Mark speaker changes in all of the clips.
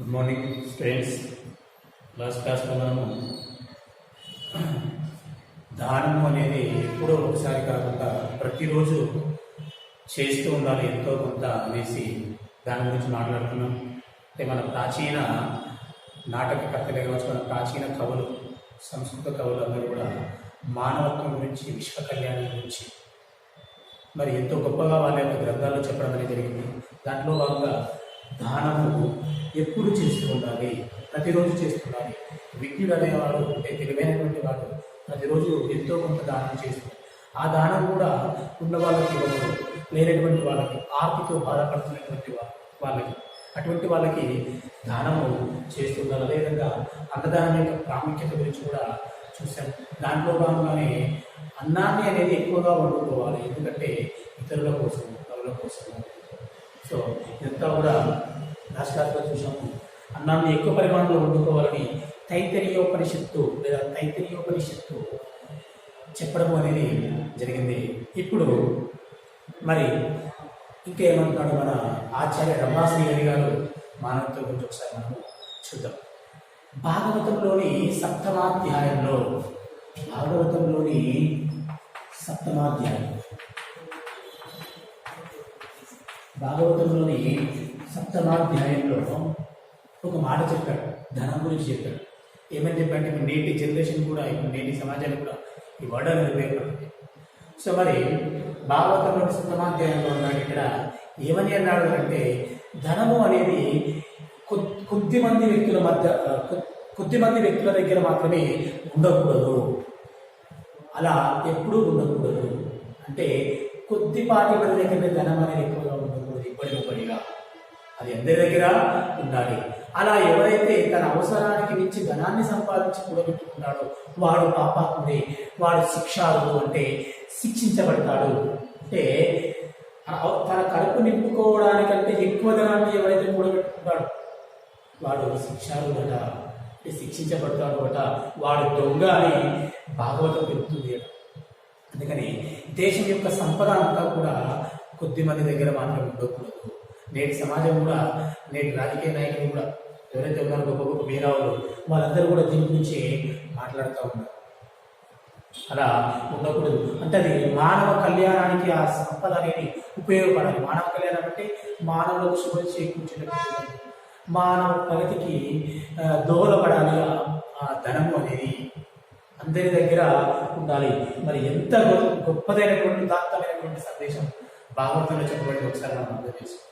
Speaker 1: Good morning students. Last క్లాస్లో మనము దానము అనేది ఎప్పుడో ఒకసారి కాకుండా ప్రతిరోజు చేస్తూ ఉండాలి ఎంతో కొంత అనేసి దాని గురించి మాట్లాడుతున్నాం. అంటే మన ప్రాచీన నాటకకర్తలే కావచ్చు, మన ప్రాచీన కవులు, సంస్కృత కవులు అందరూ కూడా మానవత్వం గురించి, విశ్వ కళ్యాణం గురించి మరి ఎంతో గొప్పగా వాళ్ళ యొక్క గ్రంథాల్లో చెప్పడం అనేది జరిగింది. దాంట్లో భాగంగా దానము ఎప్పుడు చేస్తూ ఉండాలి, ప్రతిరోజు చేస్తుండాలి. విజ్ఞుడు అనేవాడు, అంటే తెలివైనటువంటి వాడు ప్రతిరోజు ఎంతో కొంత దానం చేస్తుంది. ఆ దానం కూడా ఉన్న వాళ్ళకి ఇవ్వదు, లేనటువంటి వాళ్ళకి, ఆర్తితో బాధపడుతున్నటువంటి వాళ్ళకి, అటువంటి వాళ్ళకి దానము చేస్తున్నారు. అదేవిధంగా అన్నదానం యొక్క ప్రాముఖ్యత గురించి కూడా చూసాం. దాంట్లో భాగంగానే అన్నాన్ని అనేది ఎక్కువగా వండుకోవాలి, ఎందుకంటే ఇతరుల కోసం, పరుల కోసము. సో ఇదంతా కూడా లాస్ట్ క్లాస్లో చూసాము. అన్నాన్ని ఎక్కువ పరిమాణంలో వండుకోవాలని తైత్తరీయోపనిషత్తు లేదా తైత్తరీయోపనిషత్తు చెప్పడం అనేది జరిగింది. ఇప్పుడు మరి ఇంకేమంటున్నాడు మన ఆచార్య రమాశ్రీహరి గారు మానవత్వం గురించి ఒకసారి మనం చూద్దాం. భాగవతంలోని సప్తమాధ్యాయంలో ఒక మాట చెప్పాడు, ధనం గురించి చెప్పాడు. ఏమని చెప్పాడంటే, ఇప్పుడు నేటి జనరేషన్ కూడా, ఇప్పుడు నేటి సమాజానికి కూడా ఈ వర్డ్ అనేది ఉపయోగపడుతుంది. సో మరి భాగవతంలోని సప్తమాధ్యాయంలో ఉన్నాడు. ఇక్కడ ఏమని అన్నాడు అంటే, ధనము అనేది కొద్ది మంది వ్యక్తుల దగ్గర మాత్రమే ఉండకూడదు, అలా ఎప్పుడూ ఉండకూడదు. అంటే కొద్దిపాటి మంది దగ్గర ధనం అనేది ఎక్కువగా ఉండకూడదు, ఇప్పటికిప్పటిగా అది అందరి దగ్గర ఉండాలి. అలా ఎవరైతే తన అవసరానికి మించి ధనాన్ని సంపాదించి కూడబెట్టుకున్నాడో వాడు పాపాత్ముడే, వాడు శిక్షార్హుడు, అంటే శిక్షించబడతాడు. అంటే తన కడుపు నింపుకోవడానికంటే ఎక్కువ ధనాన్ని ఎవరైతే కూడబెట్టుకున్నాడో వాడు శిక్షార్హుడట, అంటే శిక్షించబడతాడు అట, వాడు దొంగ అని భాగవతం చెబుతుంది. అందుకని దేశం యొక్క సంపద అంతా కూడా కొద్ది మంది దగ్గర మాత్రం ఉండకూడదు. నేటి సమాజం కూడా, నేటి రాజకీయ నాయకులు కూడా ఎవరైతే ఉన్నారో గొప్ప గొప్ప మేధావులు, వాళ్ళందరూ కూడా దీని గురించి మాట్లాడుతూ ఉన్నారు. అలా ఉండకూడదు. అంటే అది మానవ కళ్యాణానికి ఆ సంపద అనేది ఉపయోగపడాలి. మానవ కళ్యాణం అంటే మానవులకు శుభం చేకూర్చేటటువంటి, మానవ ప్రగతికి దోహదపడాలి. ఆ ధనము అనేది అందరి దగ్గర ఉండాలి. మరి ఎంత గొప్పదైనటువంటి, ఉదాత్తమైనటువంటి సందేశం భాగవతంలో చెప్పబడి ఒకసారి మనం అర్థం చేసుకోవాలి.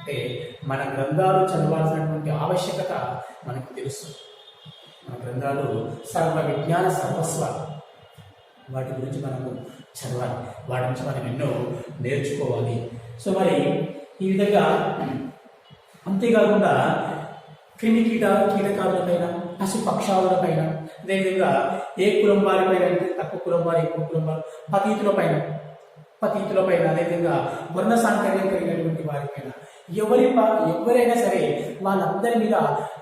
Speaker 1: అంటే మన గ్రంథాలు చదవాల్సినటువంటి ఆవశ్యకత మనకు తెలుస్తుంది. మన గ్రంథాలు సర్వ విజ్ఞాన సర్వస్వాలు, వాటి గురించి మనము చదవాలి, వాటి నుంచి మనం ఎన్నో నేర్చుకోవాలి. సో మరి ఈ విధంగా, అంతేకాకుండా కీటకాదులపైన, పశుపక్షాదులపైన, అదేవిధంగా ఏ కులం వారిపైన అంటే తక్కువ కులం వారు, ఎక్కువ కులం వారు, పతీతులపైన, అదేవిధంగా వర్ణ సాంకర్యం కలిగినటువంటి వారిపైన, ఎవరైనా సరే వాళ్ళందరి మీద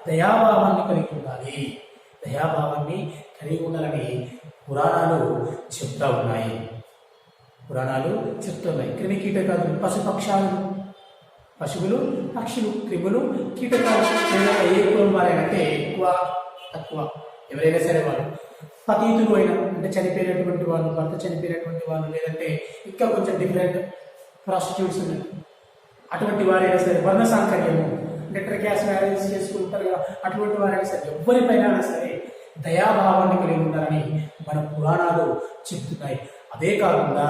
Speaker 1: దయాభావాన్ని కలిగి ఉండాలని పురాణాలు చెప్తా ఉన్నాయి. క్రిమి కీటకాదులు, పశువులు, పక్షులు, క్రిములు, కీటకాలు, ఏ కులం వారైనా ఎక్కువ తక్కువ ఎవరైనా సరే వాళ్ళు, పతీతులు అయినా అంటే చనిపోయినటువంటి వాళ్ళు, భర్త చనిపోయినటువంటి వాళ్ళు, లేదంటే ఇంకా కొంచెం డిఫరెంట్ ప్రాస్టిట్యూట్స్ ఉన్నాయి, అటువంటి వారైనా సరే, వర్ణ సాంకర్యము అంటే ఇంటర్ మ్యారేజ్ చేసుకుంటారు కదా, అటువంటి వారైనా సరే, ఎవరిపైన సరే దయాభావాన్ని కలిగి ఉండాలని మన పురాణాలు చెప్తున్నాయి. అదే కాకుండా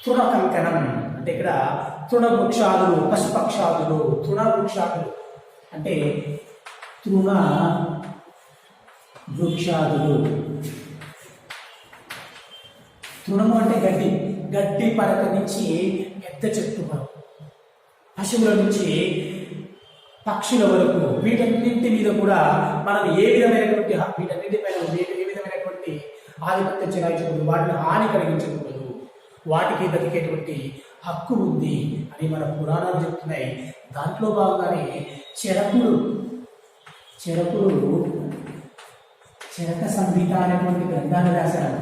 Speaker 1: తృణకంకణం అంటే ఇక్కడ తృణవృక్షాదులు, పశుపక్షాదులు, తృణవృక్షాదులు అంటే తృణము అంటే గడ్డి పరక నుంచి పెద్ద చెట్టు వరకు, పశువుల నుంచి పక్షుల వరకు, వీటన్నింటి మీద కూడా మనం వీటన్నింటిపైన ఏ విధమైనటువంటి ఆధిపత్యం చెలాయించకూడదు, వాటిని హాని కలిగించకూడదు, వాటికి బతికేటువంటి హక్కు ఉంది అని మన పురాణాలు చెప్తున్నాయి. దాంట్లో భాగంగానే చరక సంహిత అనేటువంటి గ్రంథాన్ని రాశారు.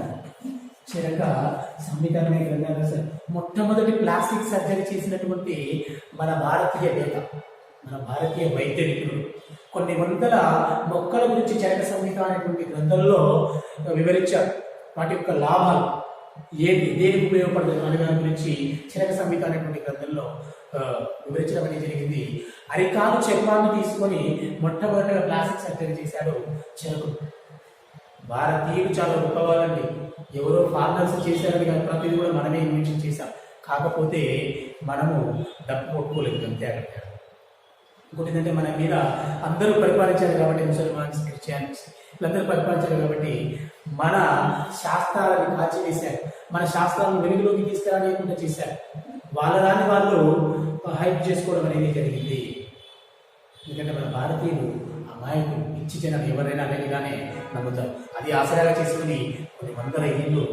Speaker 1: మొట్టమొదటి ప్లాస్టిక్ సర్జరీ చేసినటువంటి మన భారతీయ వేద మన భారతీయ వైద్య నిపుణుడు కొన్ని వందల మొక్కల గురించి చరక సంహిత అనేటువంటి గ్రంథంలో వివరించారు. వాటి యొక్క లాభాలు ఏది దేనికి ఉపయోగపడుతుంది అనే దాని గురించి చరక సంహిత అనేటువంటి గ్రంథంలో వివరించడం అనేది జరిగింది. అరికాలు చర్మాన్ని తీసుకొని మొట్టమొదటిగా ప్లాస్టిక్ సర్జరీ చేశాడు చరకుడు. భారతీయులు చాలా గొప్పవాళ్ళండి. ఎవరో ఫారినర్స్ చేశారని కానీ ప్రతిదీ కూడా మనమే ఇన్వెన్షన్ చేశాం. కాకపోతే మనము డబ్బు కొట్టుకోలేదు అంతే. అక్కడ ఇంకోటి ఏంటంటే మన మీద అందరూ పరిపాలించారు కాబట్టి, ముసల్మాన్స్, క్రిస్టియన్స్ వీళ్ళందరూ పరిపాలించారు కాబట్టి మన శాస్త్రాలను కాల్చివేశారు. మన శాస్త్రాలను వెలుగులోకి తీసుకురానియకుండా చేశారు. వాళ్ళ దాన్ని వాళ్ళు హైప్ చేసుకోవడం అనేది జరిగింది. ఎందుకంటే మన భారతీయులు అమాయకులు, ఇచ్చి జనం ఎవరైనా అనేదిగానే నమ్ముతారు. అది ఆశ్రయాగా చేసుకుని కొన్ని వందల ఏళ్ళు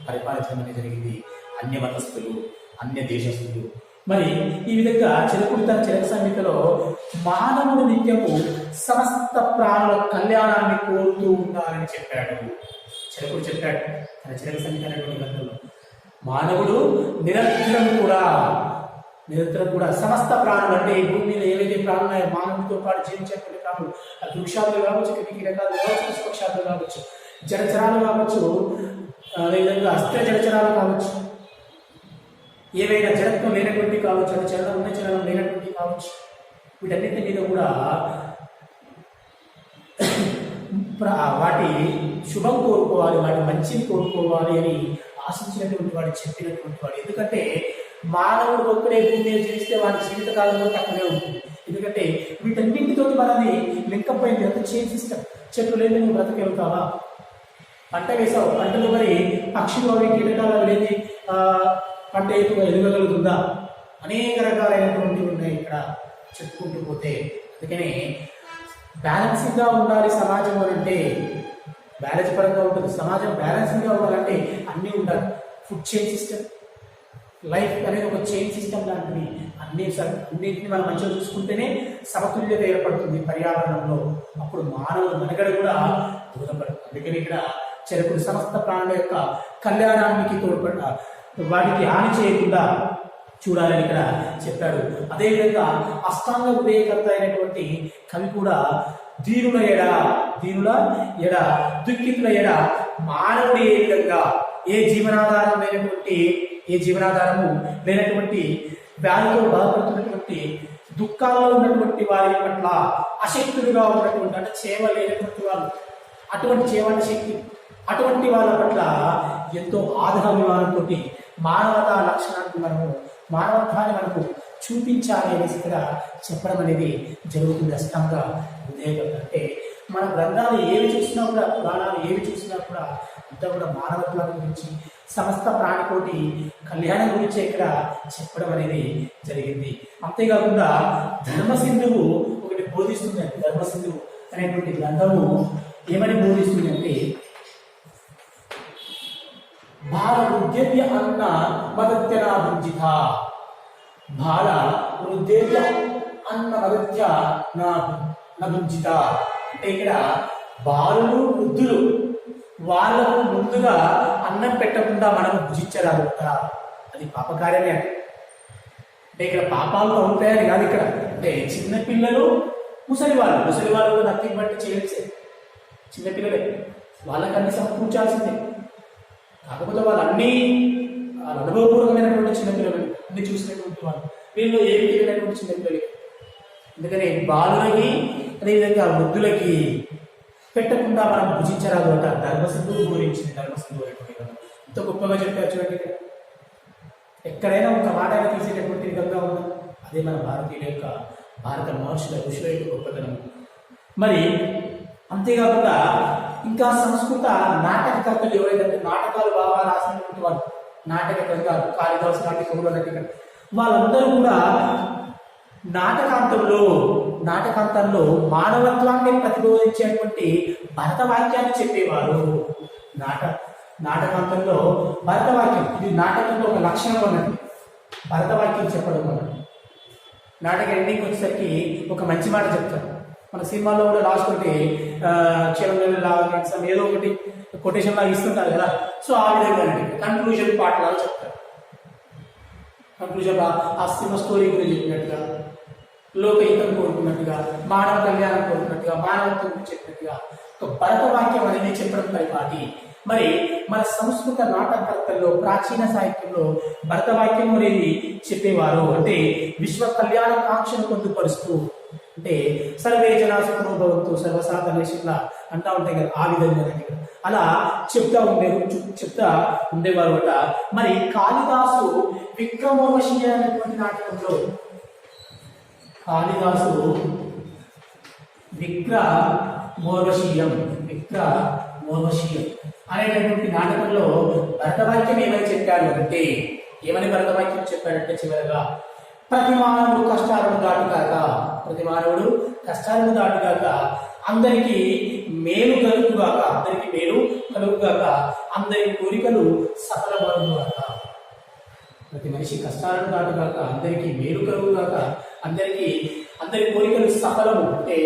Speaker 1: పరిపాలించడం అనేది జరిగింది. అన్య మతస్థులు, అన్య దేశస్థులు. మరి ఈ విధంగా చిలకుడు తన చరక సంహితలో మానవుడు నిత్యము సమస్త ప్రాణుల కళ్యాణాన్ని కోరుతూ ఉండాలని చెప్పాడు. చిలకుడు చెప్పాడు తన చరక సంహిత అనేటువంటి గ్రంథంలో, మానవుడు నిరంతరం కూడా సమస్త ప్రాణులు అంటే ఈ భూమి మీద ఏవైతే ప్రాణులు ఉన్నాయో మానవుడితో పాటు జీవించేటువంటి ప్రాణులు, అది వృక్షాలు కావచ్చు, కీటకాలు కావచ్చు, పుష్పక్షాలు కావచ్చు, జలచరాలు కావచ్చు, అదేవిధంగా అస్త్ర జలచరాలు కావచ్చు, ఏవైనా జడత్వం లేనటువంటి కావచ్చు, అది చలనం ఉన్న చలనం లేనటువంటి కావచ్చు, వీటన్నిటి మీద కూడా వాటి శుభం కోరుకోవాలి, వాటి మంచిని కోరుకోవాలి అని ఆశించినటువంటి వాడు, చెప్పినటువంటి వాడు. ఎందుకంటే మానవుడు ఒక్కడే భూమి మీద జీవిస్తే వాడి జీవితకాలంలో తక్కువనే ఉంటుంది. ఎందుకంటే వీటన్నింటితో మనది లింకప్ అయింది. అంత చైన్ సిస్టమ్. చెట్లు లేదు నువ్వు బ్రతకెళ్తావా, పంట వేసావు, పంటలు మరి పక్షులు అవి కీటకాలు అవి లేని పంట ఎక్కువగా ఎదగలుగుతుందా, అనేక రకాలైనటువంటివి ఉన్నాయి ఇక్కడ చెప్పుకుంటూ పోతే. అందుకనే బ్యాలెన్సింగ్గా ఉండాలి సమాజం అంటే. బ్యాలెన్స్ పరంగా ఉంటుంది సమాజం. బ్యాలెన్సింగ్గా ఉండాలంటే అన్నీ ఉండాలి. ఫుడ్ చైన్ సిస్టమ్, లైఫ్ అనేది ఒక చైన్ సిస్టమ్ లాంటివి. అన్నింటిని మనం మంచిగా చూసుకుంటేనే సమతుల్యత ఏర్పడుతుంది పర్యావరణంలో. అప్పుడు మానవుల మనుగడ కూడా దూరపడుతుంది. అందుకని ఇక్కడ చరకుడు సమస్త ప్రాణుల యొక్క కళ్యాణానికి తోడ్పడ, వాటికి హాని చేయకుండా చూడాలని ఇక్కడ చెప్పాడు. అదేవిధంగా అష్టాంగ ఉదయకర్త అయినటువంటి కవి కూడా దీనుల ఎడ దుఃఖితుల ఎడ మానవుడు ఏ విధంగా ఏ జీవనాధారము లేనటువంటి వ్యాధితో బాధపడుతున్నటువంటి దుఃఖాల్లో ఉన్నటువంటి వారి పట్ల అశక్తులుగా ఉన్నటువంటి అంటే చేవ లేనటువంటి వాళ్ళు, అటువంటి చేవన్న శక్తి అటువంటి వాళ్ళ పట్ల ఎంతో ఆదరాభిమానంతో మానవతా లక్షణాన్ని మానవత్వాన్ని మనకు చూపించాలి అనేసి ఇక్కడ చెప్పడం అనేది జరుగుతుంది. అష్టాంగ ఉదయకర్త అంటే మన గ్రంథాలు ఏవి చూసినా కూడా, పురాణాలు ఏవి చూసినా కూడా అంతా కూడా మానవత్వం గురించి, సమస్త ప్రాణికోటి కళ్యాణం గురించి ఇక్కడ చెప్పడం అనేది జరిగింది. అంతేకాకుండా ధర్మసింధువు ఒకటి బోధిస్తుంది. ధర్మసింధువు అనేటువంటి గ్రంథము ఏమని బోధిస్తుంది అంటే, బాల వృద్ధ్య అన్న మదత్యనా భుంజిత, బాల వృద్ధ్య అన్న మదత్య నా భుంజిత అంటే ఇక్కడ బాలులు వృద్ధులు వాళ్ళకు ముందుగా అన్నం పెట్టకుండా మనం భుజించరాగుతా, అది పాపకార్యమే. అంటే ఇక్కడ పాపాలు ఉంటాయని కాదు ఇక్కడ. అంటే చిన్నపిల్లలు, ముసలివాళ్ళు నథింగ్ బట్టి చేయాల్సే. చిన్నపిల్లలే వాళ్ళకన్నీ సమకూర్చాల్సిందే. కాకపోతే వాళ్ళు అన్నీ అనుభవపూర్వకమైనటువంటి చిన్నపిల్లలు, అన్ని చూసినటువంటి వాళ్ళు. వీళ్ళు ఏమి తెలియనటువంటి చిన్నపిల్లలకి. అందుకని బాలులకి అదేవిధంగా వృద్ధులకి పెట్టకుండా మనం భుజించరాదు అంట. ధర్మసింధువు గురించింది. ధర్మసింధువు ఎంతో గొప్పగా చెప్పారు చూడండి. ఎక్కడైనా ఒక మాట తీసేటటువంటి విధంగా ఉంది. అదే మన భారతీయుల యొక్క, భారత మహర్షుల ఋషుల యొక్క గొప్పతనం. మరి అంతేకాకుండా ఇంకా సంస్కృత నాటకకర్తలు ఎవరైతే నాటకాలు బాగా రాసినటువంటి వాళ్ళు, నాటకకర్తలు కాళిదాసు లాంటి కవులు అన్నట్టు వాళ్ళందరూ కూడా నాటకాంతంలో మానవత్వాన్ని ప్రతిబోధించేటువంటి భరతవాక్యాన్ని చెప్పేవారు. నాటకాంతంలో భరతవాక్యం, ఇది నాటకంలో ఒక లక్షణం అన్నది భరతవాక్యం చెప్పడం అన్నది. నాటక ఎండింగ్ వచ్చేసరికి ఒక మంచి మాట చెప్తారు. మన సినిమాలో కూడా రాసుకుంటే క్షణం ఏదో ఒకటి కొటేషన్ లాగా ఇస్తుంటారు కదా. సో ఆ విధంగా కన్క్లూజన్ పార్ట్ లాగా చెప్తారు. కన్క్లూజన్ ఆ సినిమా స్టోరీ గురించి చెప్పినట్టుగా లోకహితం కోరుకున్నట్టుగా, మానవ కళ్యాణం కోరుకున్నట్టుగా, మానవత్వం గురించి చెప్పినట్టుగా ఒక భరత వాక్యం అనేది చెప్పడం పరిపాటి. మరి మన సంస్కృత నాటకకర్తల్లో ప్రాచీన సాహిత్యంలో భరతవాక్యం అనేది చెప్పేవారు. అంటే విశ్వ కళ్యాణ కాంక్షను పొందుపరుస్తూ, అంటే సర్వే జనా సుఖినో భవంతు సర్వసాధారణంగా అంటా ఉంటాయి కదా, ఆ విధంగా అలా చెప్తా ఉండేవారు అట. మరి కాళిదాసు విక్రమోర్వశీయ అనేటువంటి నాటకంలో, కాళిదాసు విక్రమోర్వశీయం అనేటటువంటి నాటకంలో భరతవాక్యం ఏమని చెప్పాడు అంటే, ఏమని భరతవాక్యం చెప్పాడంటే చివరగా ప్రతి మానవుడు కష్టాలను దాటుగాక అందరికీ మేలు కలుగుగాక, అందరి కోరికలు సఫలమగుగాక. ప్రతి మనిషి కష్టాలను దాటుగాక అందరికీ మేలు కలుగుగాక, అందరి కోరికలు సఫలము అంటే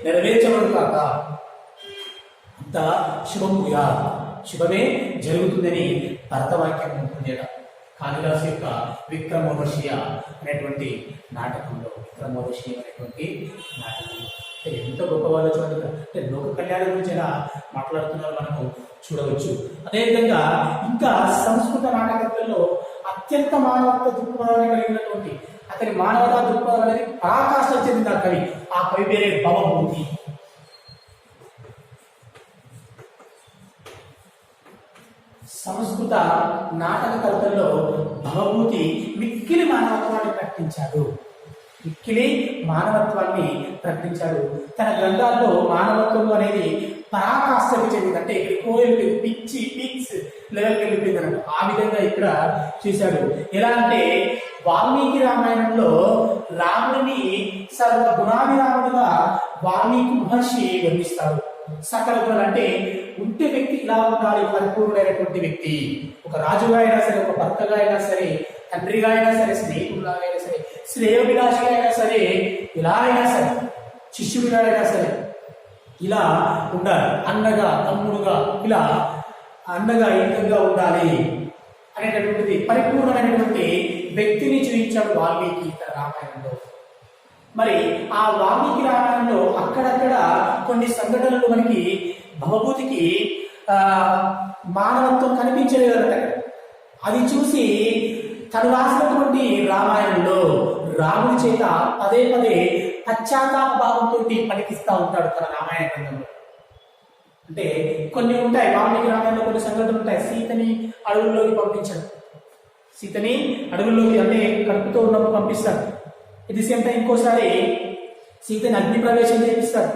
Speaker 1: నెరవేర్చబడుగాక, అంత శుభమే జరుగుతుందని భరతవాక్యం ఉంటుంది. కాళిదాసు యొక్క విక్రమోర్వశీయ అనేటువంటి నాటకంలో ఎంతో గొప్ప వాళ్ళు చూడండి. అంటే లోక కళ్యాణం గురించి ఎలా మాట్లాడుతున్నారో మనము చూడవచ్చు. అదేవిధంగా ఇంకా సంస్కృత నాటకర్తల్లో అత్యంత మానవత్వ దృక్పథాన్ని కలిగినటువంటి అతని మానవతా దృక్పథం అనేది పరాకాష్ఠ చెందిన కవి. ఆ కవి పేరే భవభూతి. సంస్కృత నాటకకర్తల్లో భవభూతి మిక్కిలి మానవత్వాన్ని ప్రకటించాడు. తన గ్రంథాల్లో మానవత్వం అనేది పరాకాష్ఠకి చెందింది. అంటే ఎక్కడికో వెళ్ళిపోయింది, పీక్స్ లెవెల్కి వెళ్ళిపోయింది అన్నట్టు. ఆ విధంగా ఇక్కడ చేశాడు. ఎలా అంటే వాల్మీకి రామాయణంలో రాముడిని సర్వగుణాభిరాముడుగా వాల్మీకి మహర్షి వర్ణిస్తాడు. సకల గుణాలు అంటే ఉంటే వ్యక్తి ఇలా ఉండాలి, పరిపూర్ణమైనటువంటి వ్యక్తి. ఒక రాజుగా అయినా సరే, ఒక భర్తగా అయినా సరే, తండ్రిగా అయినా సరే, స్నేహితుడిగా అయినా సరే, శ్రేయోభిలాషిగా అయినా సరే, ఇలా అయినా సరే, శిష్యుడిగా అయినా సరే ఇలా ఉండాలి. అన్నగా, తమ్ముడుగా, ఇలా అన్నగా ఈ విధంగా ఉండాలి అనేటటువంటిది పరిపూర్ణమైనటువంటి వ్యక్తిని చూపించాడు వాల్మీకి తన రామాయణంలో. మరి ఆ వాల్మీకి రామాయణంలో అక్కడక్కడ కొన్ని సంఘటనలు మనకి భవభూతికి మానవత్వం కనిపించలేదట. అది చూసి తను రాసినటువంటి రామాయణంలో రాముడి చేత పదే పశ్చాత్తాప భావంతో పలికిస్తూ ఉంటాడు తన రామాయణ గ్రంథంలో. అంటే కొన్ని ఉంటాయి వాల్మీకి రామాయణంలో కొన్ని సంఘటనలు ఉంటాయి. సీతని అడవుల్లోకి పంపించడం, సీతని అడవుల్లోకి అంటే కడుపుతో ఉన్నప్పుడు పంపిస్తాడు. ఇది సేమ్ టైం ఇంకోసారి సీతని అగ్ని ప్రవేశం చేపిస్తాడు.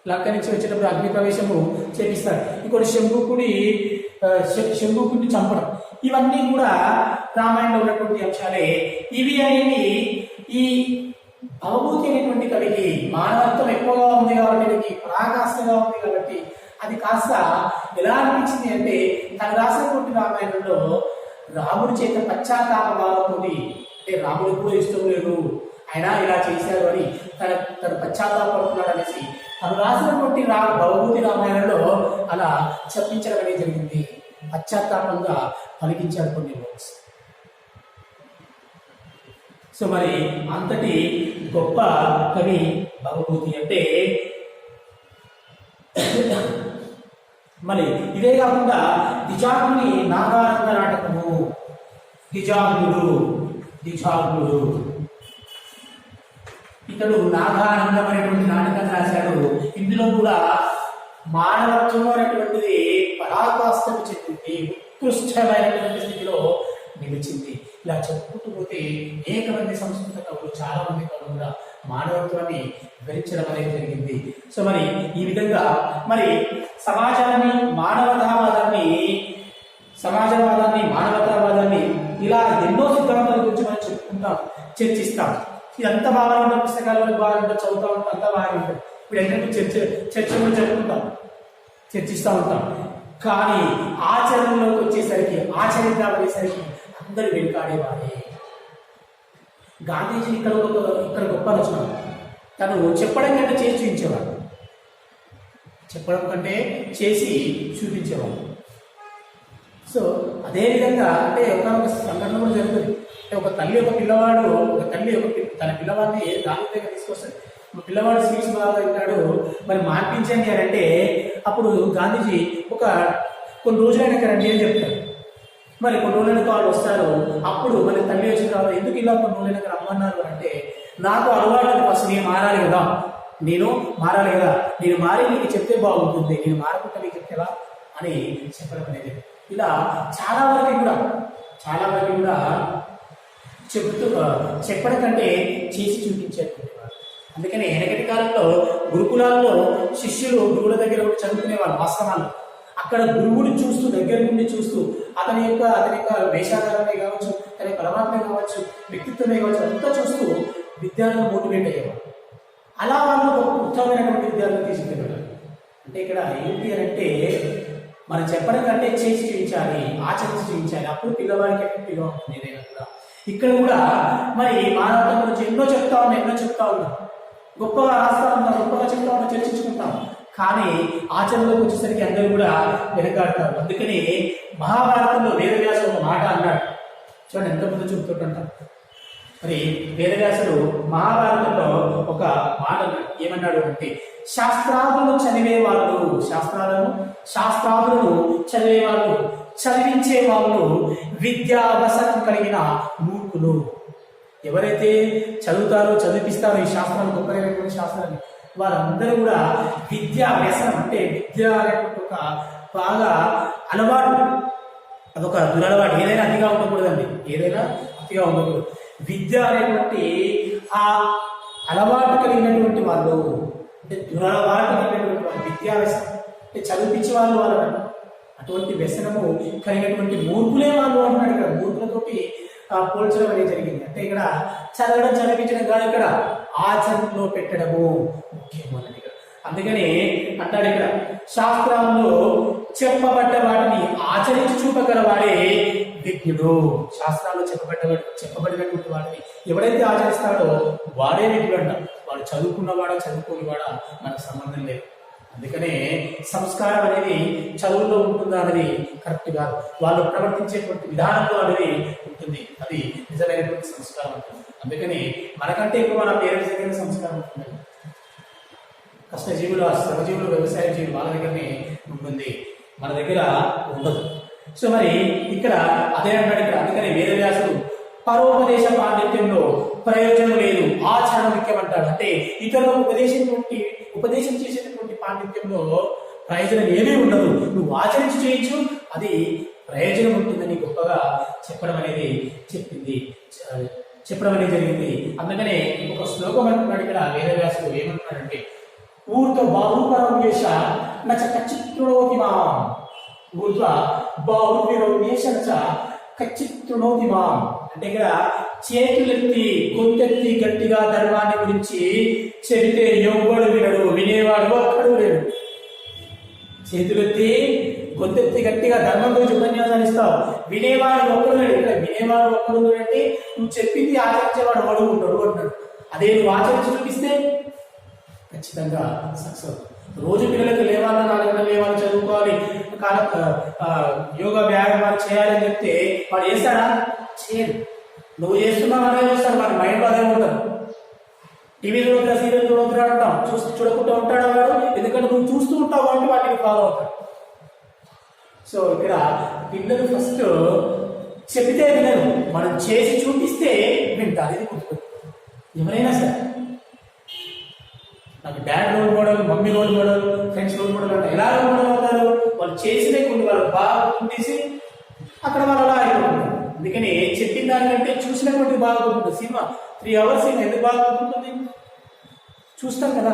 Speaker 1: లంక నుంచి వచ్చేటప్పుడు అగ్ని ప్రవేశము చేపిస్తాడు. ఇంకోటి శంభుకుడిని చంపడం. ఇవన్నీ కూడా రామాయణంలో ఉన్నటువంటి అంశాలే. ఇవి అనేవి ఈ భవభూతి అనేటువంటి కవికి మానవత్వం ఎక్కువగా ఉంది కాబట్టి, పరాకాష్ఠగా ఉంది కాబట్టి అది కాస్త ఎలా అనిపించింది అంటే తను రాసినటువంటి రామాయణంలో రాముడి చేత పశ్చాత్తాప భావంతో, అంటే రాముడికి కూడా ఇష్టం లేదు ఆయన ఇలా చేశారు అని తను పశ్చాత్తాపడుతున్నాడు అనేసి తను రాసినటువంటి భవభూతి రామాయణంలో అలా చెప్పించడం అనేది జరిగింది. పశ్చాత్తాపంగా పలికించాడు కొన్ని వర్డ్స్. సో మరి అంతటి గొప్ప కవి భవభూతి. అంటే మరి ఇదే కాకుండా దిజాగ్ని నాగారంగ నాటకము, దిజాగ్నుడు ఇతడు నాగారంగం అనేటువంటి నాటకం రాశాడు. ఇందులో కూడా మానవత్వం అనేటువంటిది పరాకాష్ఠకు చెందింది, ఉత్కృష్టమైనటువంటి స్థితిలో నిలిచింది. ఇలా చెప్పుకుంటూ పోతే అనేక మంది సంస్కృత కవులు, చాలా మంది కవులు కూడా మానవత్వాన్ని వివరించడం అనేది జరిగింది. సో మరి ఈ విధంగా మరి సమాజాన్ని, మానవతావాదాన్ని ఇలా ఎన్నో సిద్ధాంతాల గురించి మనం చెప్పుకుంటాం, చర్చిస్తాం. ఇదంతా బాగా ఉంటుంది, పుస్తకాల్లో బాగా ఉంటుంది, చదువుతూ ఉంటాం, అంతా బాగా ఉంటుంది. ఇప్పుడు ఏంటంటే చర్చలు చెప్పుకుంటాం, చర్చిస్తూ ఉంటాం. కానీ ఆచరణలోకి వచ్చేసరికి, అందరు వెనుకాడేవాడే. గాంధీజీ ఇక్కడ గొప్ప రచన. తను చెప్పడం కంటే చేసి చూపించేవాడు, సో అదేవిధంగా అంటే ఒక సంఘటన కూడా జరుగుతుంది. ఒక తల్లి తన పిల్లవాడిని గాంధీ దగ్గర తీసుకొస్తుంది. మా పిల్లవాడు స్వీట్స్ బాగా తింటాడు, మరి మార్పించండి అని అంటే అప్పుడు గాంధీజీ కొన్ని రోజులైనా రండి అని చెప్తారు. మరి కొన్ని రోజులైన వాళ్ళు వస్తారు. అప్పుడు మరి తల్లి వచ్చిన తర్వాత ఎందుకు ఇలా కొన్ని రోజులైనా రమ్మన్నారు అంటే, నాకు అలవాటు ఫస్ట్ నేను మారాలి కదా, నేను మారి నీకు చెప్తే బాగుంటుంది, నేను మారకుండా నీకు చెప్తేలా అని చెప్పడం అనేది. ఇలా చాలా వరకు కూడా చెప్పడం కంటే చేసి చూపించేటువంటి వారు. అందుకని వెనకటి కాలంలో గురుకులాల్లో శిష్యులు గురువుల దగ్గర చదువుకునేవాళ్ళు ఆశ్రమాలు. అక్కడ గురువుని చూస్తూ, దగ్గర నుండి చూస్తూ అతని యొక్క వేషాధారమే కావచ్చు, తన పరమాత్మే కావచ్చు, వ్యక్తిత్వమే కావచ్చు, అంతా చూస్తూ విద్యార్థులు మోటివేట్ అయ్యేవారు. అలా వాళ్ళు ఉత్తమమైనటువంటి విద్యార్థులు తీసుకెళ్ళారు. అంటే ఇక్కడ ఏంటి అని అంటే, మనం చెప్పడం కంటే చేసి చూపించాలి, ఆచరించి చూపించాలి. అప్పుడు పిల్లవాడికి ఎఫెక్టివ్గా ఉంటుంది ఏదైనా కూడా. ఇక్కడ కూడా మరి మానవత్వం గురించి ఎన్నో చెప్తా ఉన్నాం, గొప్పగా రాస్తా ఉన్నాం, గొప్పగా చెప్తా ఉన్నాం, చర్చించుకుంటాం. కానీ ఆచరణలోకి వచ్చేసరికి అందరూ కూడా వెనకాడతారు. అందుకని మహాభారతంలో వేదవ్యాసుడు ఒక మాట అన్నాడు. చూడండి ఎంత ముందు చెబుతుంటాం. మరి వేదవ్యాసుడు మహాభారతంలో ఒక మాట ఏమన్నాడు అంటే, శాస్త్రాలను చదివేవాళ్ళు, చదివించే వాళ్ళు విద్యావసరం కలిగిన మూర్ఖులు. ఎవరైతే చదివిస్తారో ఈ శాస్త్రాలు, గొప్పమైనటువంటి శాస్త్రాన్ని, వారందరూ కూడా విద్యా వ్యసనం అంటే విద్య అనేటువంటి ఒక బాగా అలవాటు, అదొక దురలవాటు. ఏదైనా అతిగా ఉండకూడదండి, విద్య అనేటువంటి ఆ అలవాటు కలిగినటువంటి వాళ్ళు, అంటే దురలవాటు కలిగినటువంటి వాళ్ళు, విద్యా వ్యసనం అంటే చదివించే వాళ్ళు అటువంటి వ్యసనము కలిగినటువంటి మూర్ఖులే వాళ్ళు అంటున్నాడు. ఇక్కడ మూర్ఖులతోటి పోల్చడం అనేది జరిగింది. అంటే ఇక్కడ చదివించడం కాదు, ఇక్కడ ఆచరణలో పెట్టడము ముఖ్యము అన్నది. అందుకని అంటాడు ఇక్కడ, శాస్త్రాల్లో చెప్పబడ్డ వాటిని ఆచరించి చూపగలవాడే విజ్ఞుడు. శాస్త్రాల్లో చెప్పబడినటువంటి వాటిని ఎవరైతే ఆచరిస్తాడో వాడే విజ్ఞుడు అంట. వాడు చదువుకున్నవాడా చదువుకోనివాడా మనకు సంబంధం లేదు. అందుకనే సంస్కారం అనేది చదువులో ఉంటుందా అనేది కరెక్ట్ కాదు, వాళ్ళు ప్రవర్తించేటువంటి విధానంలో అనేది ఉంటుంది. అది నిజమైనటువంటి సంస్కారం ఉంటుంది. అందుకని మనకంటే ఎక్కువ మన పేరెంట్స్ దగ్గర సంస్కారం ఉంటుంది. కష్టజీవులు, శ్రమజీవులు, వ్యవసాయ జీవులు వాళ్ళ దగ్గరనే ఉంటుంది, మన దగ్గర ఉండదు. సో మరి ఇక్కడ అదే అంటాడు ఇక్కడ. అందుకని వేదవ్యాసుడు పరోపదేశ పాండిత్యంలో ప్రయోజనం లేదు, ఆచరణ ముఖ్యమంటాడు. అంటే ఇతరులకు ఉపదేశం చేసేటటువంటి పాండిత్యంలో ప్రయోజనం ఏమీ ఉండదు, నువ్వు ఆచరించి చేయొచ్చు, అది ప్రయోజనం ఉంటుందని గొప్పగా చెప్పడం అనేది జరిగింది. అందుకనే ఒక శ్లోకం అంటున్నాడు ఇక్కడ వేదవ్యాసుడు. ఏమంటున్నాడంటే, ఊర్ధ్వ బాహుపరమేశ నచ కచ్చిత్రుణోతి మాం, ఊర్ధ్వ బాహుపరమేశ నచ కచ్చిత్రుణోతి మాం. అంటే ఇక్కడ చేతులెత్తి గొంతెత్తి గట్టిగా ధర్మాన్ని గురించి చెబితే ఎవ్వడు వినడు, వినేవాడు ఒక్కడు లేడు. చేతులెత్తి గొంతెత్తి గట్టిగా ధర్మం గురించి ఉపన్యాసాలు ఇస్తావు, వినేవాడు ఒక్కడు లేడు. ఇక్కడ వినేవాడు ఒక్కడు అంటే నువ్వు చెప్పింది ఆచరించేవాడు వాడు ఉంటాడు అంటాడు. అదే నువ్వు ఆచరించి చూపిస్తే ఖచ్చితంగా సక్సెస్ అవుతుంది. రోజు పిల్లలకి లేవాలి, 4 గంటలు లేవాలి, చదువుకోవాలి, యోగా వ్యాయామాలు చేయాలని చెప్తే వాడు చేస్తాడా? చేయడు. నువ్వు చేస్తున్నావు అనే చేస్తాడు, వాడి మైండ్ అదే ఉంటాడు. టీవీ చూడొద్దా, సీరియల్ చూడొద్దా అంటాం, చూడకుండా ఉంటాడు వాడు. ఎందుకంటే నువ్వు చూస్తూ ఉంటావు అంటే వాటిని ఫాలో అవుతాడు. సో ఇక్కడ పిల్లలు ఫస్ట్ చెబితే వినరు, మనం చేసి చూపిస్తే వింటారు. ఇది గుర్తుపెట్టుకో. ఎవరైనా సరే, నాకు dad role model, mummy role model, friends role model అంటే ఎలా రోల్ మోడల్ అవుతారు? వాళ్ళు చేసినే కొన్ని వాళ్ళు బాగా గుర్తించి అక్కడ వాళ్ళు అలా అయిపోతున్నారు. అందుకని చెప్పిన దానికంటే చూసినటువంటి బాగా గుర్తుంటుంది. సినిమా 3 hours ఎందుకు బాగా గుర్తుంటుంది? చూస్తాం కదా.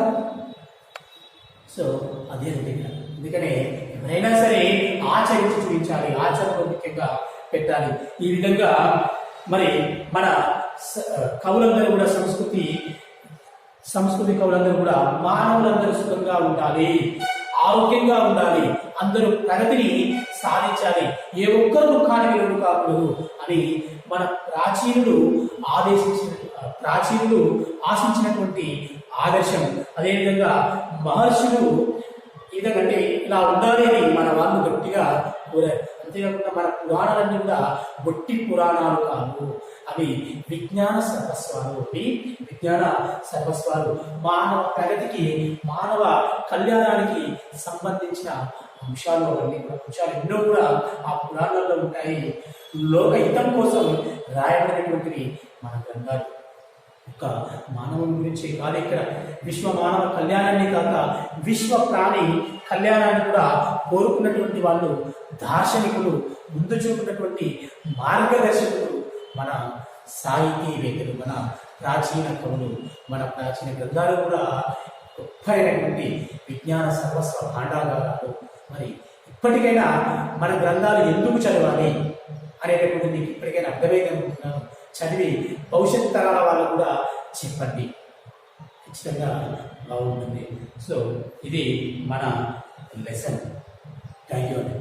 Speaker 1: సో అదే ఇక్కడ. అందుకనే ఎవరైనా సరే ఆచరించి చూపించాలి, ఆచరణలో ముఖ్యంగా పెట్టాలి. ఈ విధంగా మరి మన కవులందరూ కూడా సంస్కృతి కవులందరూ కూడా మానవులందరూ సుఖంగా ఉండాలి, ఆరోగ్యంగా ఉండాలి, అందరూ ప్రగతిని సాధించాలి, ఏ ఒక్కరు దుఃఖానికి లోను కాకూడదు అని మన ప్రాచీనులు ఆశించినటువంటి ఆదర్శం. అదేవిధంగా మహర్షులు ఇదంటే ఇలా ఉండాలి అని మన వాళ్ళు గట్టిగా కోరారు. అంతేకాకుండా మన పురాణాలన్నీ కూడా బొట్టి పురాణాలు కాదు, అవి విజ్ఞాన సర్వస్వాలు. అవి విజ్ఞాన సర్వస్వాలు మానవ ప్రగతికి, మానవ కళ్యాణానికి సంబంధించిన అంశాలు. అవన్నీ కూడా అంశాలు ఎన్నో కూడా ఆ పురాణాల్లో ఉంటాయి. లోక హితం కోసం రాయబడినటువంటివి మన గ్రంథాలు. ఒక మానవుని గురించి కాదు, ఇక్కడ విశ్వ మానవ కళ్యాణాన్ని కాక విశ్వ ప్రాణి కళ్యాణాన్ని కూడా కోరుకున్నటువంటి వాళ్ళు దార్శనికులు, ముందు చూపినటువంటి మార్గదర్శకులు మన సాహితీవేత్తలు, మన ప్రాచీన కవులు, మన ప్రాచీన గ్రంథాలు కూడా గొప్పైనటువంటి విజ్ఞాన సర్వస్వ భాండాగారాలు. మరి ఇప్పటికైనా మన గ్రంథాలు ఎందుకు చదవాలి అనేటటువంటి మీకు ఇప్పటికైనా అర్థమైంది అనుకుంటున్నాను. చదివి భవిష్యత్ తరాల వాళ్ళు కూడా చెప్పండి, ఖచ్చితంగా బాగుంటుంది. సో ఇది మన లెసన్. థ్యాంక్ యూ అండి.